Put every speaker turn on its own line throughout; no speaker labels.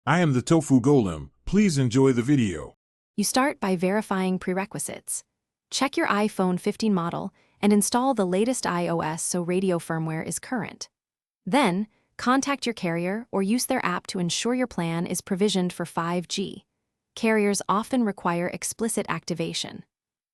I am the Tofu Golem. Please enjoy the video.
You start by verifying prerequisites. Check your iPhone 15 model and install the latest iOS so radio firmware is current. Then, contact your carrier or use their app to ensure your plan is provisioned for 5G. Carriers often require explicit activation.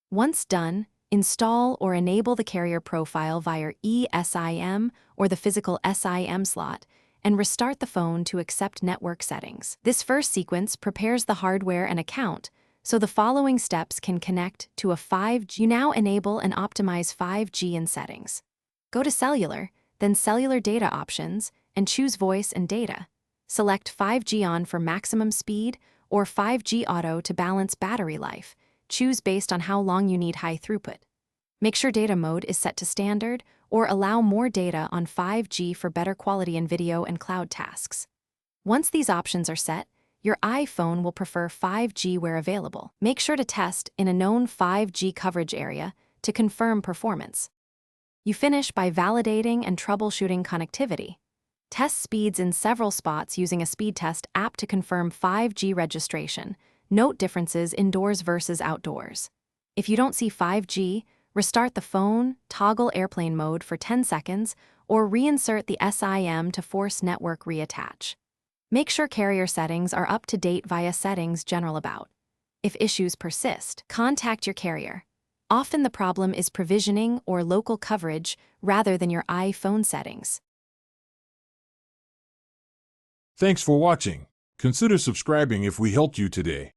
Once done, install or enable the carrier profile via eSIM or the physical SIM slot, and restart the phone to accept network settings. This first sequence prepares the hardware and account, so the following steps can connect to a 5G. You now enable and optimize 5G in settings. Go to Cellular, then Cellular Data Options, and choose Voice and Data. Select 5G on for maximum speed or 5G Auto to balance battery life. Choose based on how long you need high throughput. Make sure data mode is set to standard or allow more data on 5G for better quality in video and cloud tasks. Once these options are set, your iPhone will prefer 5G where available. Make sure to test in a known 5G coverage area to confirm performance. You finish by validating and troubleshooting connectivity. Test speeds in several spots using a speed test app to confirm 5G registration. Note differences indoors versus outdoors. If you don't see 5G, restart the phone, toggle airplane mode for 10 seconds, or reinsert the SIM to force network reattach. Make sure carrier settings are up to date via Settings General About. If issues persist, contact your carrier. Often the problem is provisioning or local coverage rather than your iPhone settings.
Thanks for watching. Consider subscribing if we helped you today.